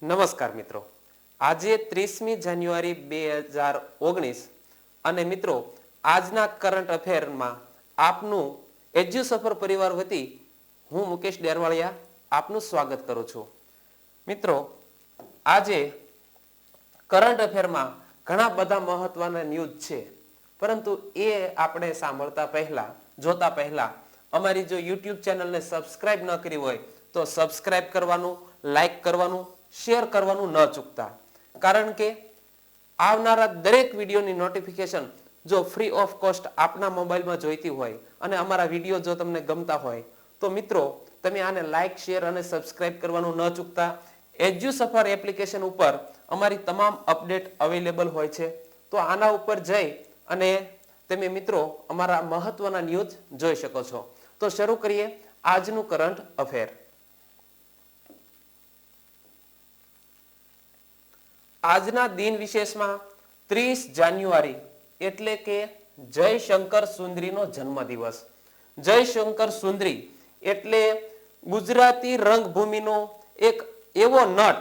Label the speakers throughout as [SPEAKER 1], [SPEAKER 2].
[SPEAKER 1] નમસ્કાર મિત્રો, આજે 30મી જાન્યુઆરી 2019 અને મિત્રો આજના કરંટ અફેરમાં આપનું એજ્યુ સફર પરિવાર વતી હું મુકેશ ડેરવાળિયા આપનું સ્વાગત કરું છું. મિત્રો આજે કરંટ અફેરમાં ઘણા બધા મહત્વના ન્યૂઝ છે, પરંતુ એ આપણે સાંભળતા પહેલા જોતા પહેલા અમારી જો યુટ્યુબ ચેનલને સબસ્ક્રાઇબ ન કરી હોય તો સબસ્ક્રાઇબ કરવાનું, લાઈક કરવાનું, શેર કરવાનું ન ચૂકતા. કારણ કે આવનારા દરેક વિડીયોની નોટિફિકેશન જો ફ્રી ઓફ કોસ્ટ આપના મોબાઈલમાં જોઈતી હોય અને અમારા વિડીયો જો તમને ગમતા હોય તો મિત્રો તમે આને લાઈક, શેર અને સબસ્ક્રાઇબ કરવાનું ન ચૂકતા. એજ્યુ સફર એપ્લિકેશન ઉપર અમારી તમામ અપડેટ અવેલેબલ હોય છે, તો આના ઉપર જઈ અને તમે મિત્રો અમારા મહત્વના ન્યૂઝ જોઈ શકો છો. તો શરૂ કરીએ આજનું કરંટ અફેર. આજના દિન વિશેષમાં 30 જાન્યુઆરી એટલે કે જયશંકર સુંદરીનો જન્મદિવસ. જયશંકર સુંદરી એટલે ગુજરાતી રંગભૂમિનો એક એવો નટ,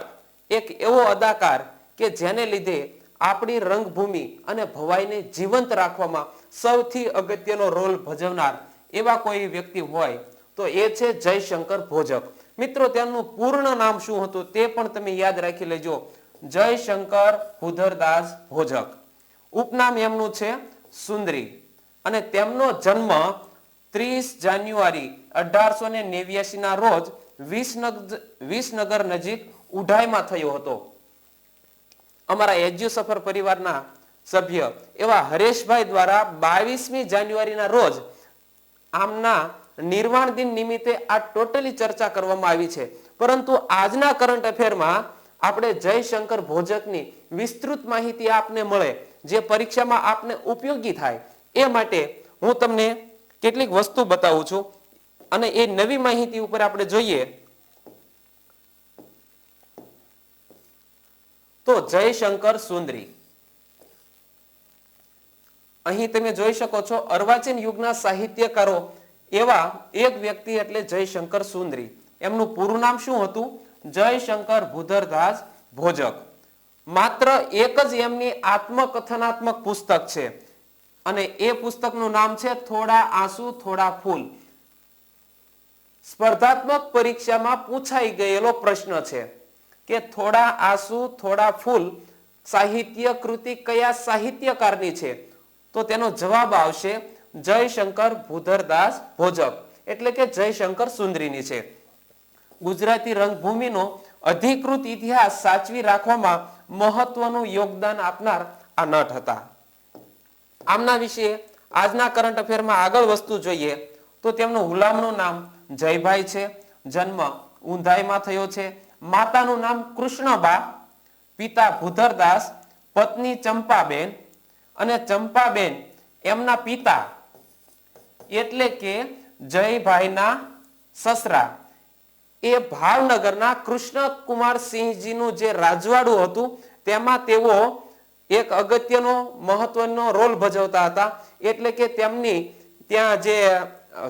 [SPEAKER 1] એક એવો અદાકાર કે જેને લીધે આપણી રંગભૂમિ અને ભવાઈને જીવંત રાખવામાં સૌથી અગત્યનો રોલ ભજવનાર એવા કોઈ વ્યક્તિ હોય તો એ છે જયશંકર ભોજક. મિત્રો તેમનું પૂર્ણ નામ શું હતું તે પણ તમે યાદ રાખી લેજો. જયશંકર ભૂધરદાસ ભોજક. ઉપનામ એમનું છે સુંદરી અને તેમનો જન્મ 30 જાન્યુઆરી 1889 ના રોજ વિસનગર નજીક ઉઢાઈમાં થયો હતો. અમારા એજ્યુ સફર પરિવારના સભ્ય એવા હરેશભાઈ દ્વારા 22મી જાન્યુઆરીના રોજ આમના નિર્વાણ દિન નિમિત્તે આ ટોટલી ચર્ચા કરવામાં આવી છે. પરંતુ આજના કરંટ અફેરમાં આપણે જયશંકર ભોજકની વિસ્તૃત માહિતી આપને મળે, જે પરીક્ષામાં આપને ઉપયોગી થાય એ માટે હું તમને કેટલીક વસ્તુ બતાવું છું અને એ નવી માહિતી ઉપર આપણે જોઈએ તો જયશંકર સુંદરી. અહીં તમે જોઈ શકો છો અર્વાચીન યુગના સાહિત્યકારો એવા એક વ્યક્તિ એટલે જયશંકર સુંદરી. એમનું પૂરું નામ શું હતું? જયશંકર ભૂધરદાસ ભોજક. માત્ર એક જ એમની આત્મકથનાત્મક પુસ્તક છે અને એ પુસ્તકનું નામ છે થોડા આંસુ થોડા ફૂલ. સ્પર્ધાત્મક પરીક્ષામાં પૂછાઈ ગયેલો પ્રશ્ન છે કે થોડા આંસુ થોડા ફૂલ સાહિત્ય કૃતિ કયા સાહિત્યકારની છે? તો તેનો જવાબ આવશે જયશંકર ભૂધરદાસ ભોજક એટલે કે જયશંકર સુંદરીની છે. ગુજરાતી રંગભૂમિનો અધિકૃત ઇતિહાસ સાચવી રાખવામાં મહત્વનું યોગદાન આપનાર આ નટ હતા. આમના વિશે આજના કરંટ અફેરમાં આગળ વસ્તુ જોઈએ તો તેમનું હુલામણું નામ જયભાઈ છે. જન્મ ઊંધાઈમાં થયો છે. માતાનું નામ કૃષ્ણબા, પિતા ભૂધરદાસ, પત્ની ચંપાબેન અને ચંપાબેન એમના પિતા એટલે કે જયભાઈના સસરા એ ભાવનગરના કૃષ્ણકુમારસિંહજીનું જે રાજવાડું હતું તેમાં તેઓ એક અગત્યનો મહત્વનો રોલ ભજવતા હતા. એટલે કે તેમની ત્યાં જે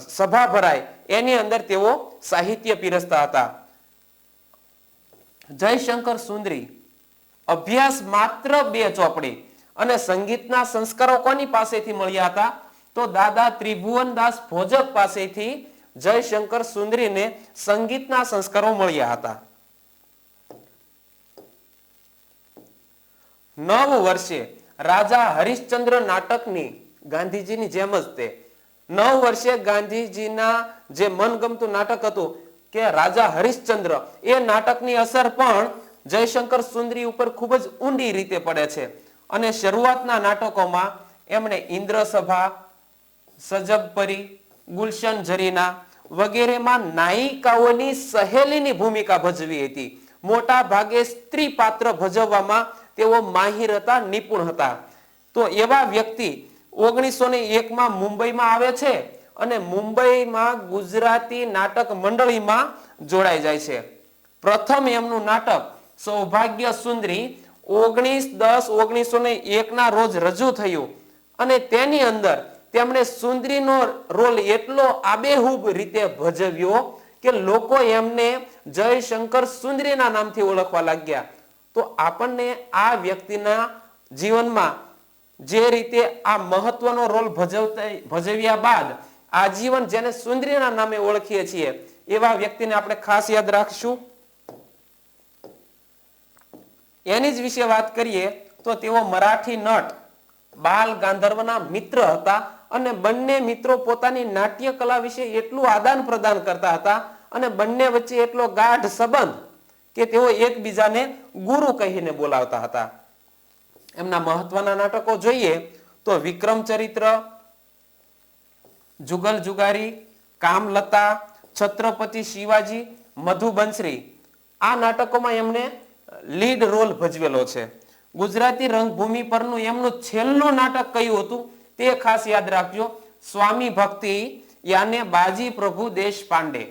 [SPEAKER 1] સભા ભરાય એની અંદર તેઓ સાહિત્ય પીરસતા હતા. જયશંકર સુંદરી અભ્યાસ માત્ર 2 ચોપડી અને સંગીતના સંસ્કારો કોની પાસેથી મળ્યા હતા? તો દાદા ત્રિભુવનદાસ ભોજક પાસેથી જયશંકર સુંદરીને સંગીતના સંસ્કારો મળ્યા હતા. 9 વર્ષે રાજા હરિશ્ચંદ્ર નાટકની ગાંધીજીની જેમ જ તે 9 વર્ષે ગાંધીજીના જે મનગમતું નાટક હતું કે રાજા હરિશ્ચંદ્ર, એ નાટકની અસર પણ જયશંકર સુંદરી ઉપર ખૂબ જ ઊંડી રીતે પડે છે. અને શરૂઆતના નાટકોમાં એમણે ઇન્દ્રસભા, સજબપરી, ગુલશન જરીના વગેરેમાં નાયિકાઓની સહેલીની ભૂમિકા ભજવી હતી. મોટા ભાગે સ્ત્રી પાત્ર ભજવવામાં તેઓ માહિર હતા, નિપુણ હતા. તો એવા વ્યક્તિ 1901માં મુંબઈમાં આવે છે અને મુંબઈમાં ગુજરાતી નાટક મંડળીમાં જોડાઈ જાય છે. પ્રથમ એમનું નાટક સૌભાગ્ય સુંદરી 19/10/1901 ના રોજ રજૂ થયું અને તેની અંદર તેમણે સુંદરીનો રોલ એટલો આબેહૂબ રીતે ભજવ્યો કે કે લોકો એમને જયશંકર સુંદરીના નામથી ઓળખવા લાગ્યા. તો આપણને આ વ્યક્તિના જીવનમાં જે રીતે આ મહત્વનો રોલ ભજવ્યા બાદ આજીવન જેને સુંદરીના નામે ઓળખીએ છીએ એવા વ્યક્તિને આપણે ખાસ યાદ રાખશું. એની જ વિશે વાત કરીએ તો તેઓ મરાઠી નટ બાલ ગાંધર્વના મિત્ર હતા અને બંને મિત્રો પોતાની નાટ્ય કલા વિશે એટલું આદાન પ્રદાન કરતા હતા અને બંને વચ્ચે એટલો ગાઢ સંબંધ કે તેઓ એકબીજાને ગુરુ કહીને બોલાવતા હતા. એમના મહત્વના નાટકો જોઈએ તો વિક્રમ ચરિત્ર, જુગલ જુગારી, કામલતા, છત્રપતિ શિવાજી, મધુબંસરી આ નાટકોમાં એમને લીડ રોલ ભજવેલો છે. ગુજરાતી રંગભૂમિ પરનું એમનું છેલ્લું નાટક કયું હતું તે ખાસ યાદ રાખજો. સ્વામી ભક્તિ યાને બાજી પ્રભુ દેશપાંડે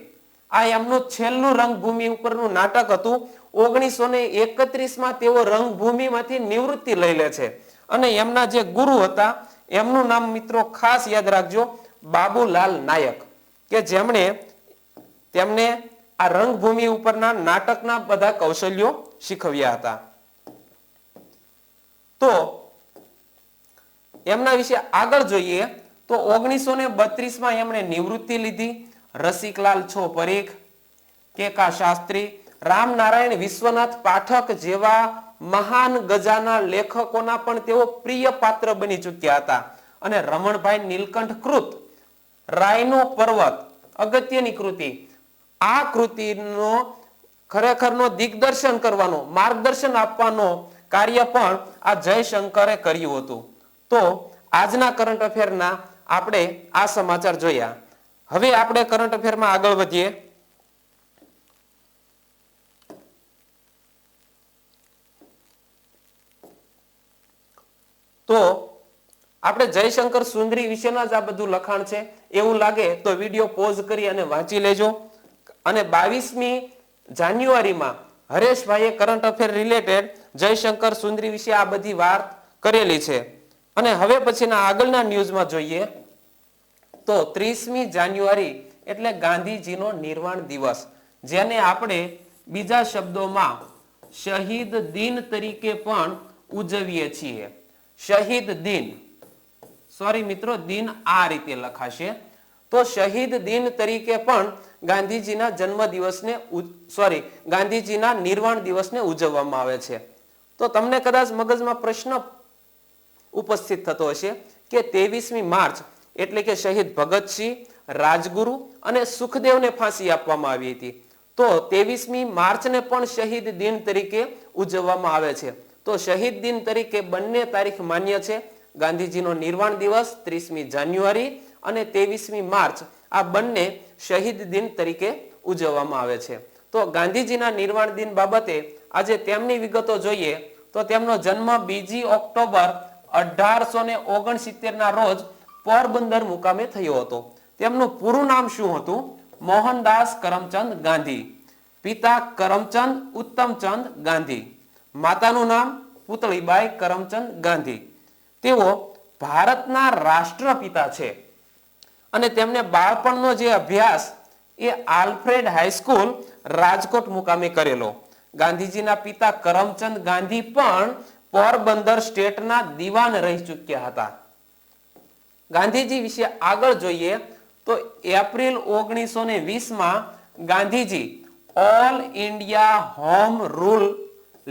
[SPEAKER 1] આ એમનું છેલ્લું રંગભૂમિ ઉપરનું નાટક હતું. 1931માં તેઓ રંગભૂમિમાંથી નિવૃત્તિ લઈ લે છે અને એમના જે ગુરુ હતા એમનું નામ મિત્રો ખાસ યાદ રાખજો, બાબુલાલ નાયક, કે જેમણે તેમને આ રંગભૂમિ ઉપરના નાટકના બધા કૌશલ્યો શીખવ્યા હતા. તો એમના વિશે આગળ જોઈએ તો 1932માં એમણે નિવૃત્તિ લીધી. રસિકલાલ છો પરીખ, કેકા શાસ્ત્રી, રામનારાયણ વિશ્વનાથ પાઠક જેવા મહાન ગજાના લેખકોના પણ તેઓ પ્રિય પાત્ર બની ચૂક્યા હતા. અને રમણભાઈ નીલકંઠ કૃત રાયનો પર્વત અગત્યની કૃતિ, આ કૃતિનો ખરેખરનો દિગ્દર્શન કરવાનો, માર્ગદર્શન આપવાનો કાર્ય પણ આ જયશંકરે કર્યું હતું. તો આજના કરંટ અફેરના આપણે આ સમાચાર જોયા. હવે આપણે કરંટ અફેરમાં આગળ વધીએ. તો આપણે જયશંકર સુંદરી વિશેના જ આ બધું લખાણ છે એવું લાગે તો વિડીયો પોઝ કરી અને વાંચી લેજો. અને 22મી જાન્યુઆરીમાં હરેશભાઈએ કરંટ અફેર રિલેટેડ જયશંકર સુંદરી વિશે આ બધી વાત કરેલી છે. અને હવે પછીના આગળના ન્યૂઝમાં જોઈએ તો 30મી જાન્યુઆરી એટલે ગાંધીજીનો નિર્વાણ દિવસ, જેને આપણે બીજા શબ્દોમાં શહીદ દિન તરીકે પણ ઉજવીએ છીએ. શહીદ દિન, સોરી મિત્રો, દિન આ રીતે લખાશે. તો શહીદ દિન તરીકે પણ ગાંધીજીના જન્મ દિવસને ગાંધીજીના નિર્વાણ દિવસને ઉજવવામાં આવે છે. તો તમને કદાચ મગજમાં પ્રશ્ન ઉપસ્થિત થતો હશે કે 23મી માર્ચ એટલે કે શહીદ ભગતસિંહ, રાજગુરુ અને સુખદેવને ફાંસી આપવામાં આવી હતી. તો 23મી માર્ચને પણ શહીદ દિન તરીકે ઉજવવામાં આવે છે. તો શહીદ દિન તરીકે બંને તારીખ માન્ય છે. ગાંધીજીનો નિર્વાણ દિવસ 30મી જાન્યુઆરી અને 23મી માર્ચ આ બંને શહીદ દિન તરીકે ઉજવવામાં આવે છે. તો ગાંધીજીના નિર્વાણ દિન બાબતે આજે તેમની વિગતો જોઈએ તો તેમનો જન્મ 2 ઓક્ટોબર 1869 ના રોજ પોરબંદર મુકામે થયો હતો. તેમનું પૂરું નામ શું હતું? મોહનદાસ કરમચંદ ગાંધી. પિતા કરમચંદ ઉત્તમચંદ ગાંધી, માતાનું નામ પુતળીબાઈ કરમચંદ ગાંધી. તેઓ ભારતના રાષ્ટ્રપિતા છે અને તેમને બાળપણનો જે અભ્યાસ એ આલ્ફ્રેડ હાઈસ્કૂલ રાજકોટ મુકામે કરેલો. ગાંધીજીના પિતા કરમચંદ ગાંધી પણ પોરબંદર સ્ટેટના દીવાન રહી ચૂક્યા હતા. ગાંધીજી વિશે આગળ જોઈએ તો એપ્રિલ 1920માં Gandhiji all India home rule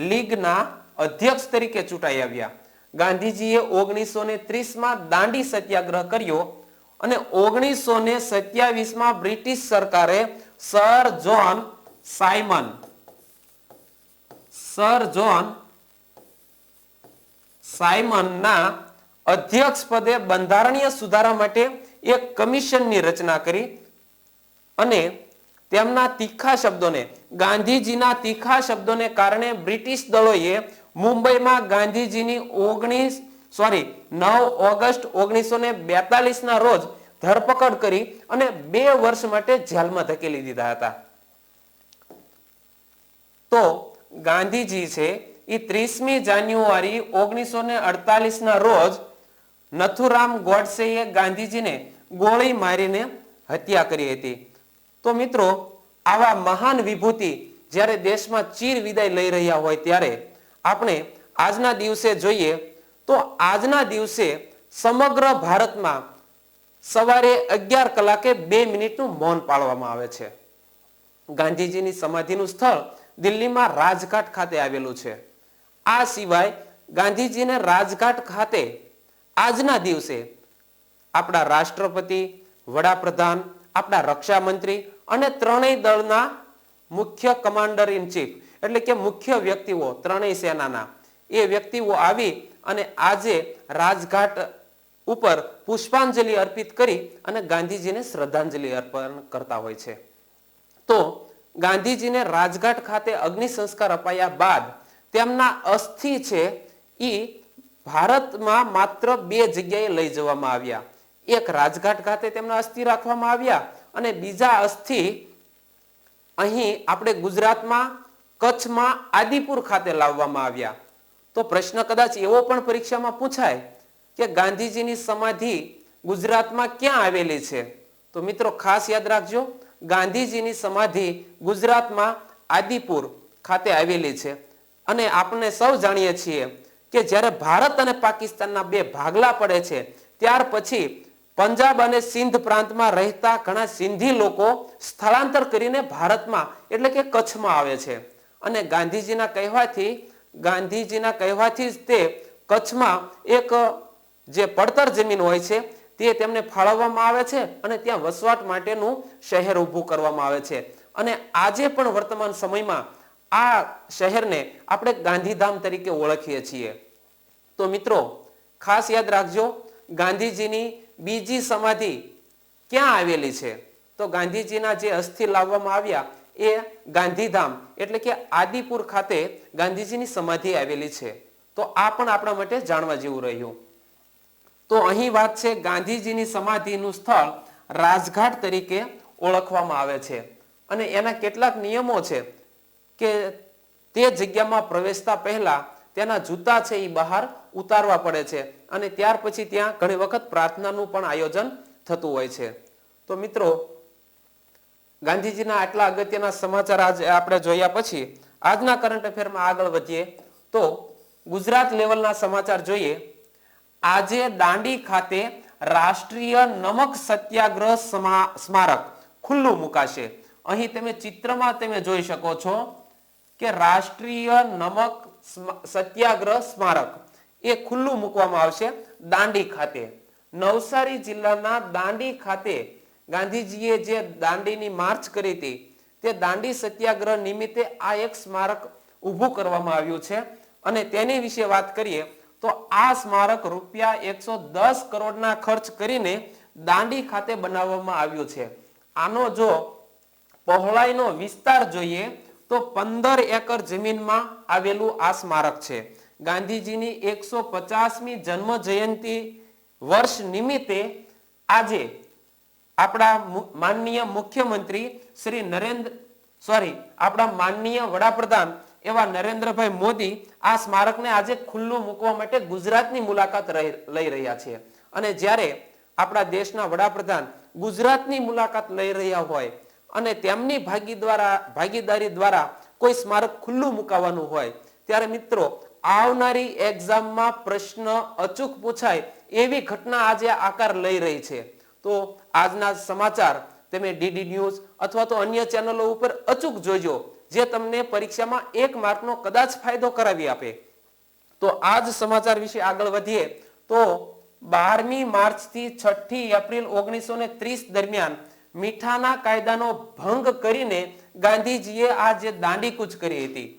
[SPEAKER 1] લીગના અધ્યક્ષ તરીકે ચૂંટાઈ આવ્યા. ગાંધીજીએ 1930માં દાંડી સત્યાગ્રહ કર્યો અને 1927માં બ્રિટિશ સરકારે સર જોન સાયમનના અધ્યક્ષ પદે બંધારણીય સુધારા માટે એક કમિશનની રચના કરી અને તેમના તીખા શબ્દોને, ગાંધીજીના તીખા શબ્દોને કારણે બ્રિટિશ દળોએ મુંબઈમાં ગાંધીજીની 9 ઓગસ્ટ 1942 ના રોજ ધરપકડ કરી અને 2 વર્ષ માટે જેલમાં ધકેલી દીધા હતા. તો ગાંધીજી છે એ 30મી જાન્યુઆરી 1948 ના રોજ નથુરામ ગોડસેએ ગાંધીજીને ગોળી મારીને હત્યા કરી હતી. તો મિત્રો, આવા મહાન વિભૂતિ જ્યારે દેશમાં ચીર વિદાય લઈ રહ્યા હોય ત્યારે આપણે આજના દિવસે જોઈએ તો આજના દિવસે સમગ્ર ભારતમાં સવારે 11 કલાકે 2 મિનિટનું મૌન પાળવામાં આવે છે. ગાંધીજીની સમાધિનું સ્થળ દિલ્હીમાં રાજઘાટ ખાતે આવેલું છે. આ સિવાય ગાંધીજીને રાજઘાટ ખાતે આજના દિવસે આપણા રાષ્ટ્રપતિ, વડાપ્રધાન, આપણા રક્ષા મંત્રી અને ત્રણેય દળના મુખ્ય કમાન્ડર ઇન ચીફ એટલે કે મુખ્ય વ્યક્તિઓ ત્રણેય સેનાના એ વ્યક્તિઓ આવી અને આજે રાજઘાટ ઉપર પુષ્પાંજલિ અર્પિત કરી અને ગાંધીજીને શ્રદ્ધાંજલિ અર્પણ કરતા હોય છે. તો ગાંધીજીને રાજઘાટ ખાતે અગ્નિ સંસ્કાર અપાયા બાદ તેમના અસ્થિ છે એ ભારતમાં માત્ર 2 જગ્યાએ લઈ જવામાં આવ્યા. એક રાજઘાટ ખાતે તેમના અસ્થિ રાખવામાં આવ્યા અને બીજા અસ્થિ અહીં આપણે ગુજરાતમાં કચ્છમાં આદિપુર ખાતે લાવવામાં આવ્યા. તો પ્રશ્ન કદાચ એવો પણ પરીક્ષામાં પૂછાય કે ગાંધીજીની સમાધિ ગુજરાતમાં ક્યાં આવેલી છે? તો મિત્રો ખાસ યાદ રાખજો, ગાંધીજીની સમાધિ ગુજરાતમાં આદિપુર ખાતે આવેલી છે. અને આપણે સૌ જાણીએ છીએ કે જ્યારે ભારત અને પાકિસ્તાનના 2 ભાગલા પડે છે ત્યાર પછી પંજાબ અને સિંધ પ્રાંતમાં રહેતા ઘણા સિંધી લોકો સ્થળાંતર કરીને ભારતમાં એટલે કે કચ્છમાં આવે છે અને ગાંધીજીના કહેવાથી જ તે કચ્છમાં એક જે પડતર જમીન હોય છે તે તેમને ફાળવવામાં આવે છે અને ત્યાં વસવાટ માટેનું શહેર ઊભું કરવામાં આવે છે. અને આજે પણ વર્તમાન સમયમાં આ શહેરને આપણે ગાંધીધામ તરીકે ઓળખીએ છીએ. તો મિત્રો ખાસ યાદ રાખજો, ગાંધીજીની બીજી સમાધિ ક્યાં આવેલી છે? તો ગાંધીજીના જે અસ્થિ લાવવામાં આવ્યા એ ગાંધીધામ એટલે કે આદિપુર ખાતે ગાંધીજીની સમાધિ આવેલી છે. તો આ પણ આપણા માટે જાણવા જેવું રહ્યું. તો અહીં વાત છે ગાંધીજીની સમાધિનું સ્થળ રાજઘાટ તરીકે ઓળખવામાં આવે છે અને એના કેટલાક નિયમો છે કે તે જગ્યામાં પ્રવેશતા પહેલા તેના જૂતા છે એ બહાર ઉતારવા પડે છે અને ત્યાર પછી ત્યાં ઘણી વખત પ્રાર્થનાનું પણ આયોજન થતું હોય છે. તો મિત્રો ગાંધીજીના આટલા અગત્યના સમાચાર આજે આપણે જોયા પછી આજના કરંટ અફેરમાં આગળ વધીએ તો ગુજરાત લેવલના સમાચાર જોઈએ. આજે દાંડી ખાતે રાષ્ટ્રીય નમક સત્યાગ્રહ સ્મારક ખુલ્લું મુકાશે. અહીં તમે ચિત્રમાં તમે જોઈ શકો છો કે રાષ્ટ્રીય નમક સત્યાગ્રહ સ્મારક એ ખુલ્લું મૂકવામાં આવશે દાંડી ખાતે. નવસારી જિલ્લાના દાંડી ખાતે ગાંધીજીએ જે દાંડીની માર્ચ કરી હતી તે દાંડી સત્યાગ્રહ નિમિત્તે આ એક સ્મારક ઊભું કરવામાં આવ્યું છે અને તેની વિશે વાત કરીએ તો આ સ્મારક રૂપિયા 110 કરોડના ખર્ચ કરીને દાંડી ખાતે બનાવવામાં આવ્યું છે. આનો જો પહોળાઈનો વિસ્તાર જોઈએ તો 15 એકર જમીનમાં આવેલું આ સ્મારક છે. ગાંધીજીની 150મી જન્મ જયંતિ વર્ષ નિમિત્તે આજે આપણા માનનીય મુખ્યમંત્રી શ્રી આપણા માનનીય વડાપ્રધાન એવા નરેન્દ્રભાઈ મોદી આ સ્મારકને આજે ખુલ્લું મૂકવા માટે ગુજરાતની મુલાકાત લઈ રહ્યા છે. અને જ્યારે આપણા દેશના વડાપ્રધાન ગુજરાતની મુલાકાત લઈ રહ્યા હોય અને તેમની ભાગીદારી દ્વારા કોઈ સ્મારક ખુલ્લું મુકાવાનું હોય ત્યારે મિત્રો આવનારી એક્ઝામમાં પ્રશ્ન અચૂક પૂછાય એવી ઘટના આજે આકાર લઈ રહી છે. તો આજના સમાચાર તમે ડીડી ન્યૂઝ અથવા તો અન્ય ચેનલો ઉપર અચૂક જોજો, જે તમને પરીક્ષામાં 1 માર્કનો કદાચ ફાયદો કરાવી આપે. તો આજ સમાચાર વિશે આગળ વધીએ તો 12મી માર્ચથી 6ઠી એપ્રિલ 1930 દરમિયાન મીઠાના કાયદાનો ભંગ કરીને ગાંધીજીએ આ જે દાંડી કૂચ કરી હતી,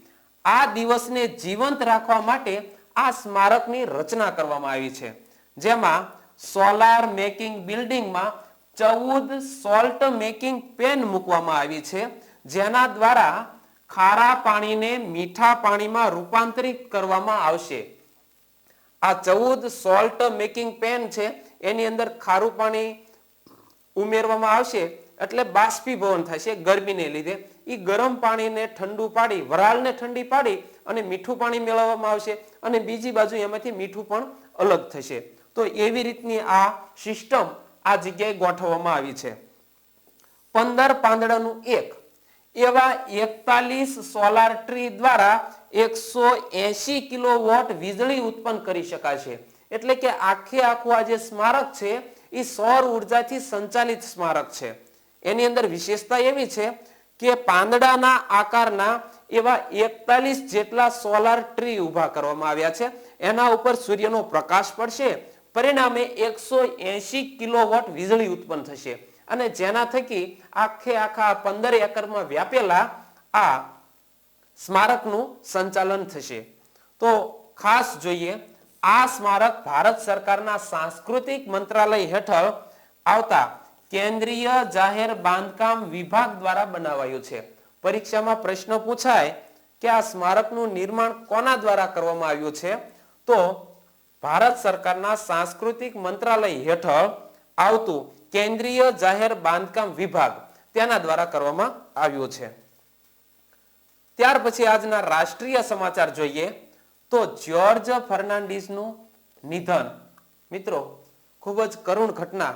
[SPEAKER 1] આ દિવસને જીવંત રાખવા માટે આ સ્મારકની રચના કરવામાં આવી છે. જેમાં સોલાર મેકિંગ બિલ્ડિંગમાં 14 સોલ્ટ મેકિંગ પેન મૂકવામાં આવી છે, જેના દ્વારા ખારા પાણીને મીઠા પાણીમાં રૂપાંતરિત કરવામાં આવશે. આ 14 સોલ્ટ મેકિંગ પેન છે એની અંદર ખારું પાણી ઉમેરવામાં આવશે એટલે બાષ્પીભવન થશે ગરમીને લીધે. એ ગરમ પાણીને ઠંડુ પાડી વરાળને ઠંડી પાડી અને મીઠું પાણી મેળવવામાં આવશે અને બીજી બાજુ એમાંથી મીઠું પણ અલગ થશે. તો એવી રીતની આ સિસ્ટમ આ જગ્યાએ ગોઠવવામાં આવી છે. 15 પાંદડાનું એક એવા 41 સોલાર ટ્રી દ્વારા 180 કિલોવોટ વીજળી ઉત્પન્ન કરી શકાશે. એટલે કે આખે આખું આ જે સ્મારક છે એ સૌર ઉર્જાથી સંચાલિત સ્મારક છે. એની અંદર વિશેષતા એવી છે કે પાંદડાના આકારના એવા 41 જેટલા સોલાર ટ્રી ઊભા કરવામાં આવ્યા છે. એના ઉપર સૂર્યનો પ્રકાશ પડશે, પરિણામે 180 કિલોવોટ વીજળી ઉત્પન્ન થશે અને જેના થકી આખે આખા 15 એકરમાં વ્યાપેલા આ સ્મારકનું સંચાલન થશે. તો ખાસ જોઈએ, આ સ્મારક ભારત સરકારના સાંસ્કૃતિક મંત્રાલય હેઠળ આવતા કેન્દ્રીય જાહેર બાંધકામ વિભાગ દ્વારા બનાવાયું છે. પરીક્ષામાં પ્રશ્ન પૂછાય કે આ સ્મારકનું નિર્માણ કોના દ્વારા કરવામાં આવ્યું છે, તો ભારત સરકારના સાંસ્કૃતિક મંત્રાલય હેઠળ આવતું કેન્દ્રીય જાહેર બાંધકામ વિભાગ તેના દ્વારા કરવામાં આવ્યું છે. ત્યાર પછી આજના રાષ્ટ્રીય સમાચાર જોઈએ તો જ્યોર્જ ફર્નાન્ડીસનું નિધન. મિત્રો, ખૂબ જ કરુણ ઘટના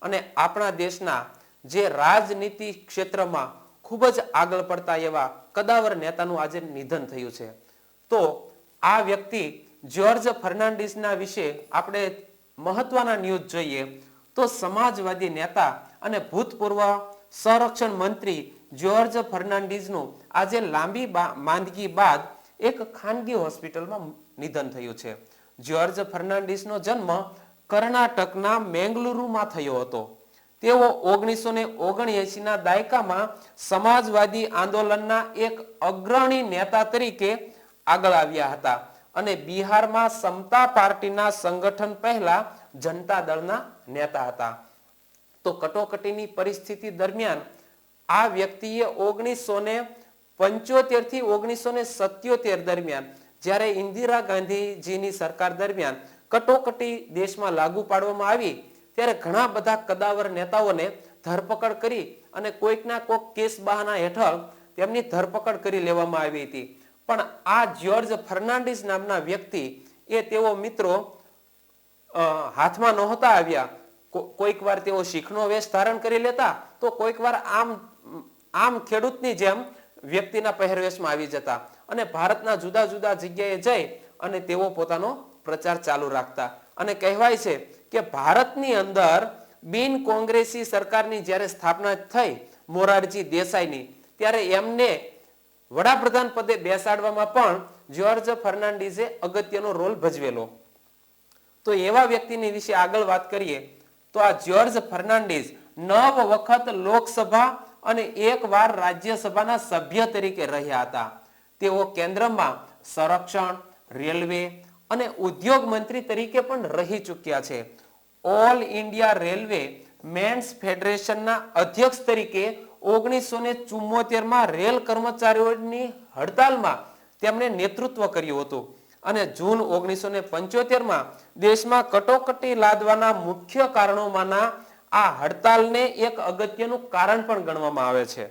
[SPEAKER 1] અને આપણા દેશના જે રાજનીતિ ક્ષેત્રમાં ખૂબ જ આગળ પડતા એવા કદાવર નેતાનું આજે નિધન થયું છે. તો આ વ્યક્તિ જ્યોર્જ ફર્નાન્ડીસના વિશે આપણે મહત્વના ન્યૂઝ જોઈએ તો સમાજવાદી નેતા અને ભૂતપૂર્વ સંરક્ષણ મંત્રી જ્યોર્જ ફર્નાન્ડીસનું આજે લાંબી માંદગી બાદ એક ખાનગી હોસ્પિટલમાં નિધન થયું છે. જ્યોર્જ ફર્નાન્ડીસનો જન્મ કર્ણાટકના મેંગલુરુમાં થયો હતો. તેઓ 1979 ના દાયકામાં સમાજવાદી આંદોલનના એક અગ્રણી નેતા તરીકે આગળ આવ્યા હતા અને બિહારમાં સમતા પાર્ટીના સંગઠન પહેલા જનતા દળના નેતા હતા. તો કટોકટીની પરિસ્થિતિ દરમિયાન આ વ્યક્તિએ 1975 થી 1977 દરમિયાન જ્યારે ઇન્દિરા ગાંધીજીની સરકાર દરમિયાન કટોકટી દેશમાં લાગુ પાડવામાં આવી ત્યારે ઘણા બધા કદાવર નેતાઓને ધરપકડ કરી અને કોઈકના કોઈક કેસ બહાના હેઠળ તેમની ધરપકડ કરી લેવામાં આવી હતી. પણ આ જ્યોર્જ ફર્નાન્ડીસ નામના વ્યક્તિ એ તેઓ મિત્રો હાથમાં નહોતા આવ્યા. કોઈક વાર તેઓ શીખનો વેશ ધારણ કરી લેતા તો કોઈક વાર આમ ખેડૂતની જેમ વ્યક્તિના પહેરવેશમાં આવી જતા અને ભારતના જુદા જુદા જગ્યાએ જઈ અને તેઓ પોતાનો પ્રચાર ચાલુ રાખતા. અને કહેવાય છે કે ભારતની અંદર બિન કોંગ્રેસી સરકારની જ્યારે સ્થાપના થઈ મોરારજી દેસાઈની, ત્યારે એમને વડાપ્રધાન પદે બેસાડવામાં પણ જ્યોર્જ ફર્નાન્ડીસે અગત્યનો રોલ ભજવેલો. તો એવા વ્યક્તિની વિશે આગળ વાત કરીએ તો આ જ્યોર્જ ફર્નાન્ડીસ 9 વખત લોકસભા અને 1 વાર રાજ્યસભાના સભ્ય તરીકે રહ્યા હતા. તેઓ કેન્દ્રમાં સંરક્ષણ, રેલવે અને ઉદ્યોગ મંત્રી તરીકે પણ રહી ચૂક્યા છે. ઓલ ઇન્ડિયા રેલવે મેન્સ ફેડરેશનના અધ્યક્ષ તરીકે 1974 માં રેલ કર્મચારીઓની હડતાલમાં તેમણે નેતૃત્વ કર્યું હતું અને જૂન 1975 માં દેશમાં કટોકટી લાદવાના મુખ્ય કારણોમાંના આ હડતાલને એક અગત્યનું કારણ પણ ગણવામાં આવે છે.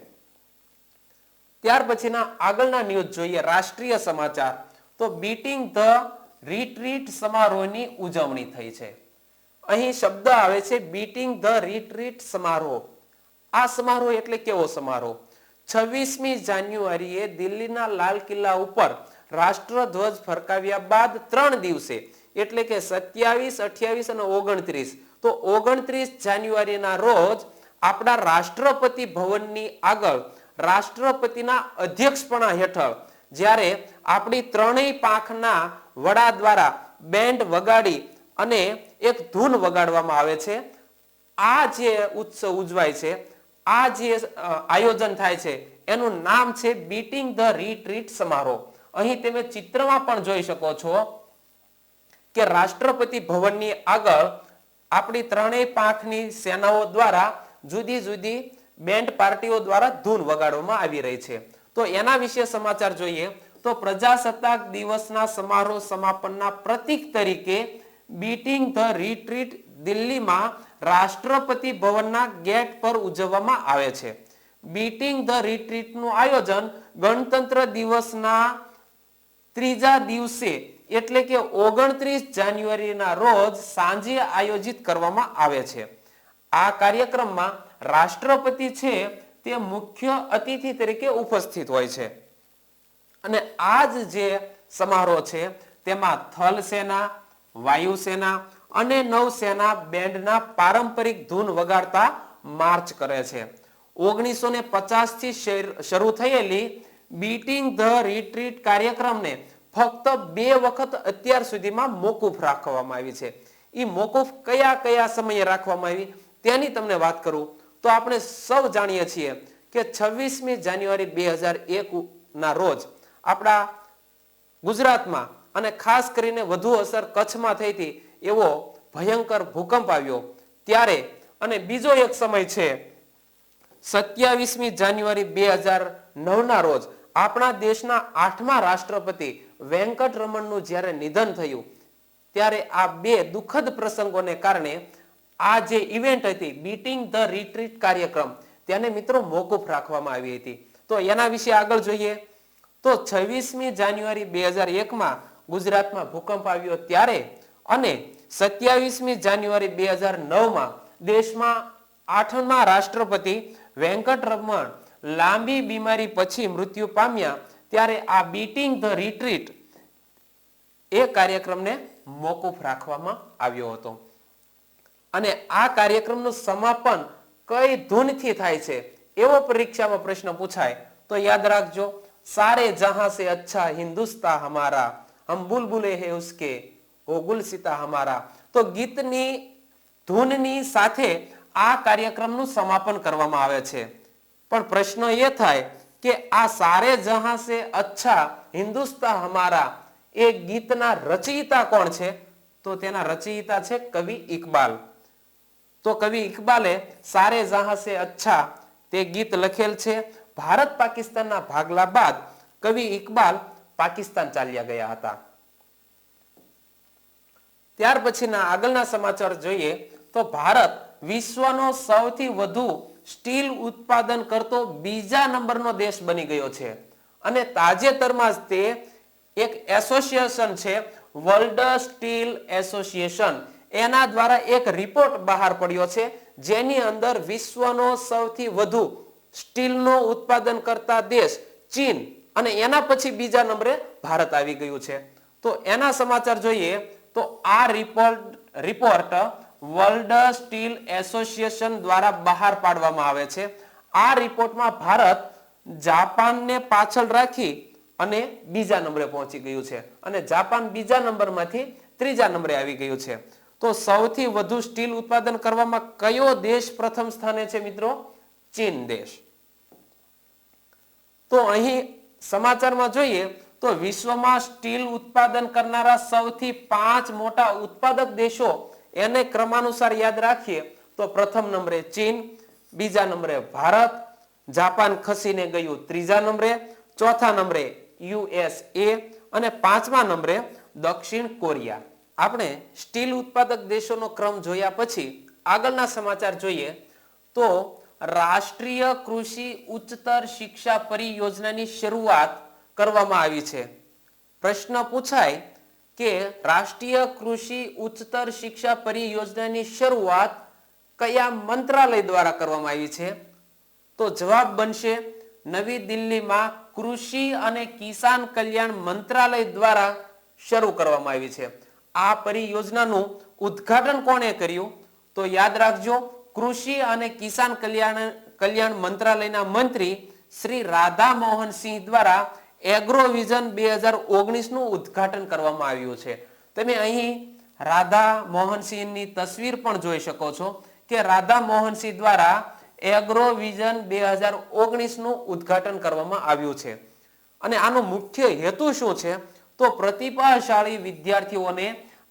[SPEAKER 1] ત્યાર પછીના આગળના ન્યૂઝ જોઈએ, રાષ્ટ્રીય સમાચાર. તો બીટિંગ ધ રિટ્રીટ સમારોહની ઉજવણી થઈ છે. અહીં શબ્દ આવે છે બીટિંગ ધ રિટ્રીટ સમારોહ. આ સમારોહ એટલે કેવો સમારોહ? 26મી જાન્યુઆરીએ દિલ્હીના લાલ કિલ્લા ઉપર રાષ્ટ્રધ્વજ ફરકાવ્યા બાદ 3 દિવસે એટલે કે 27, 28 અને 29, તો 29 જાન્યુઆરીના રોજ આપણા રાષ્ટ્રપતિ ભવનની આગળ રાષ્ટ્રપતિના અધ્યક્ષપણા હેઠળ જ્યારે આપણી ત્રણેય પાંખના વડા દ્વારા બેન્ડ વગાડી અને એક ધૂન વગાડવામાં આવે છે. આ જે ઉત્સવ ઉજવાય છે, આ જે આયોજન થાય છે એનું નામ છે બીટિંગ ધ રિટ્રીટ સમારોહ. અહીં તમે ચિત્રમાં પણ જોઈ શકો છો કે રાષ્ટ્રપતિ ભવનની આગળ આપણી ત્રણેય પાંખની સેનાઓ દ્વારા જુદી જુદી બેન્ડ પાર્ટીઓ દ્વારા ધૂન વગાડવામાં આવી રહી છે. તો એના વિશે સમાચાર જોઈએ તો પ્રજાસત્તાક દિવસના સમારોહ સમાપનના પ્રતીક તરીકે બીટિંગ ધ રિટ્રીટ દિલ્હીમાં રાષ્ટ્રપતિ ભવનના ગેટ પર ઉજવવામાં આવે છે. બીટિંગ ધ રિટ્રીટનું આયોજન ગણતંત્ર દિવસના ત્રીજા દિવસે એટલે કે 29 જાન્યુઆરીના રોજ સાંજે આયોજિત કરવામાં આવે છે. આ કાર્યક્રમમાં રાષ્ટ્રપતિ છે તે મુખ્ય અતિથિ તરીકે ઉપસ્થિત હોય છે. અને આ જે સમારોહ છે તેમાં થલ સેના, વાયુસેના અને નૌસેના બેન્ડના પારંપરિક ધૂન વગાડતા માર્ચ કરે છે. 1950 થી શરૂ થયેલી બીટિંગ ધ રિટ્રીટ કાર્યક્રમને ફક્ત 2 વખત અત્યાર સુધીમાં મોકૂફ રાખવામાં આવી છે. એ મોકૂફ કયા કયા સમયે રાખવામાં આવી તેની તમને વાત કરું તો આપણે સૌ જાણીએ છીએ કે 26મી જાન્યુઆરી 2001 ના રોજ આપણા ગુજરાતમાં અને ખાસ કરીને વધુ અસર કચ્છમાં થઈ હતી એવો ભયંકર ભૂકંપ આવ્યો ત્યારે. અને બીજો એક સમય છે 27મી જાન્યુઆરી 2009 ના રોજ આપણા દેશના 8મા રાષ્ટ્રપતિ વેંકટરમણનું જ્યારે નિધન થયું ત્યારે આ બે દુઃખદ પ્રસંગોને કારણે આ જે ઇવેન્ટ હતી બીટિંગ ધ રિટ્રીટ કાર્યક્રમ તેને મિત્રો મોકૂફ રાખવામાં આવી હતી. તો એના વિશે આગળ જોઈએ તો 26મી જાન્યુઆરી 2001માં ગુજરાતમાં ભૂકંપ આવ્યો ત્યારે અને 27મી જાન્યુઆરી 2009માં દેશમાં 8મા રાષ્ટ્રપતિ વેંકટરમણ લાંબી બીમારી પછી મૃત્યુ પામ્યા ત્યારે આ બીટિંગ ધ રિટ્રીટ એ કાર્યક્રમને મોકૂફ રાખવામાં આવ્યો હતો. અને આ કાર્યક્રમનું સમાપન કઈ ધૂનથી થાય છે એવો પરીક્ષામાં પ્રશ્ન પૂછાય તો યાદ રાખજો, સારે જહાં સે અચ્છા હિન્દુસ્તા હમારા, હમ બુલબુલે હે ઉસકે ઓ ગુલસિતા હમારા. તો ગીતની ધૂનની સાથે આ કાર્યક્રમનું સમાપન કરવામાં આવે છે. પણ પ્રશ્ન એ થાય કે આ સારે જહાં સે અચ્છા હિન્દુસ્તા હમારા એ ગીતના રચયિતા કોણ છે? તો તેના રચયિતા છે કવિ ઇકબાલ. તો કવિ ઇકબાલે સારે જહાં સે અચ્છા તે ગીત લખેલ છે. ભારત પાકિસ્તાનના ભાગલા બાદ કવિ ઇકબાલ પાકિસ્તાન ચાલ્યા ગયા હતા. ત્યાર પછીના આગળના સમાચાર જોઈએ તો ભારત વિશ્વનો સૌથી વધુ સ્ટીલ ઉત્પાદન કરતો બીજા નંબરનો દેશ બની ગયો છે. અને તાજેતરમાં જ તે એક એસોસિએશન છે વર્લ્ડ સ્ટીલ એસોસિએશન, એના દ્વારા એક રિપોર્ટ બહાર પડ્યો છે જેની અંદર વિશ્વનો સૌથી વધુ સ્ટીલનો ઉત્પાદન કરતા દેશ ચીન અને એના પછી બીજા નંબરે ભારત આવી ગયું છે. તો એના સમાચાર જોઈએ તો આ રિપોર્ટ વર્લ્ડ સ્ટીલ એસોસિએશન દ્વારા બહાર પાડવામાં આવે છે. આ રિપોર્ટમાં ભારત જાપાનને પાછળ રાખી અને બીજા નંબરે પહોંચી ગયું છે અને જાપાન બીજા નંબરમાંથી ત્રીજા નંબરે આવી ગયું છે. તો સૌથી વધુ સ્ટીલ ઉત્પાદન કરવામાં કયો દેશ પ્રથમ સ્થાને છે મિત્રો? ચીન દેશ. તો અહીં સમાચારમાં જોઈએ તો વિશ્વમાં સ્ટીલ ઉત્પાદન કરનારા સૌથી 5 મોટા ઉત્પાદક દેશો એને ક્રમાનુસાર યાદ રાખીએ તો પ્રથમ નંબરે ચીન, બીજા નંબરે ભારત, જાપાન ખસીને ગયું ત્રીજા નંબરે, ચોથા નંબરે USA અને 5મા નંબરે દક્ષિણ કોરિયા. આપણે સ્ટીલ ઉત્પાદક દેશોનો ક્રમ જોયા પછી આગળના સમાચાર જોઈએ તો રાષ્ટ્રીય કૃષિ ઉચ્ચતર શિક્ષા પરિયોજનાની શરૂઆત કરવામાં આવી છે. પ્રશ્ન પૂછાય કે રાષ્ટ્રીય કૃષિ ઉચ્ચતર શિક્ષા પરિયોજનાની શરૂઆત કયા મંત્રાલય દ્વારા કરવામાં આવી છે? તો જવાબ બનશે નવી દિલ્હીમાં કૃષિ અને કિસાન કલ્યાણ મંત્રાલય દ્વારા શરૂ કરવામાં આવી છે. આ પરિયોજનાનું ઉદ્ઘાટન કોણે કર્યું? તો યાદ રાખજો, કૃષિ અને કિસાન કલ્યાણ મંત્રાલયના મંત્રી શ્રી રાધા મોહન સિંહ દ્વારા એગ્રોવિઝન 2019 નું ઉદ્ઘાટન કરવામાં આવ્યું છે. તમે અહીં રાધા મોહન સિંહની તસવીર પણ જોઈ શકો છો કે રાધા મોહન સિંહ દ્વારા એગ્રોવિઝન 2019 નું ઉદ્ઘાટન કરવામાં આવ્યું છે. અને આનો મુખ્ય હેતુ શું છે? તો પ્રતિભાશાળી વિદ્યાર્થીઓને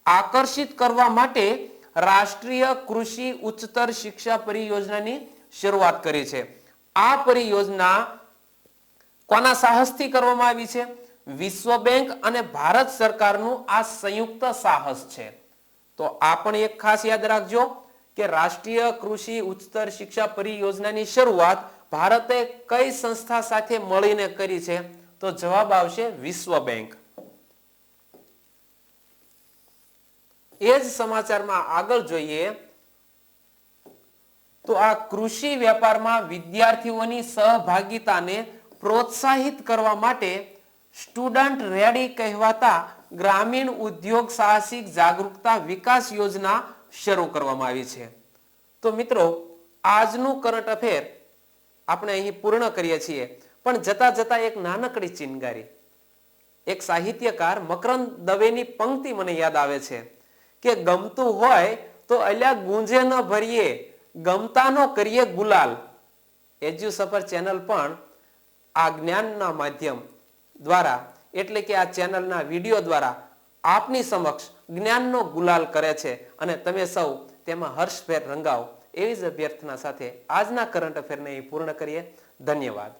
[SPEAKER 1] આકર્ષિત કરવા માટે રાષ્ટ્રીય કૃષિ ઉચ્ચતર શિક્ષા પરિયોજનાની શરૂઆત કરી છે. આ પરિયોજના કોના સાહસથી કરવામાં આવી છે? વિશ્વ બેંક અને ભારત સરકારનું આ સંયુક્ત સાહસ છે. તો આ પણ એક ખાસ યાદ રાખજો કે રાષ્ટ્રીય કૃષિ ઉચ્ચતર શિક્ષા પરિયોજનાની શરૂઆત ભારતે કઈ સંસ્થા સાથે મળીને કરી છે? તો જવાબ આવશે વિશ્વ બેંક. એ જ સમાચારમાં આગળ જોઈએ તો આ કૃષિ વેપારમાં વિદ્યાર્થીઓની સહભાગિતાને પ્રોત્સાહિત કરવા માટે સ્ટુડન્ટ રેડી કહેવાતા ગ્રામીણ ઉદ્યોગ સાહસિક જાગૃતતા વિકાસ યોજના શરૂ કરવામાં આવી છે. તો મિત્રો, આજનું કરંટ અફેર આપણે અહીં પૂર્ણ કરીએ છીએ, પણ જતા જતા એક નાનકડી ચિનગારી. એક સાહિત્યકાર મકરંદ દવેની પંક્તિ મને યાદ આવે છે કે ગમતું હોય તો અલ્યા ગુંજે ન ભરીએ, ગમતાનો કરીએ ગુલાલ. એજ્યુ સફર ચેનલ પણ આ જ્ઞાનના માધ્યમ દ્વારા એટલે કે આ ચેનલના વિડીયો દ્વારા આપની સમક્ષ જ્ઞાનનો ગુલાલ કરે છે અને તમે સૌ તેમાં હર્ષભેર રંગાવો એવી જ અભ્યર્થના સાથે આજના કરંટ અફેરને અહીં પૂર્ણ કરીએ. ધન્યવાદ.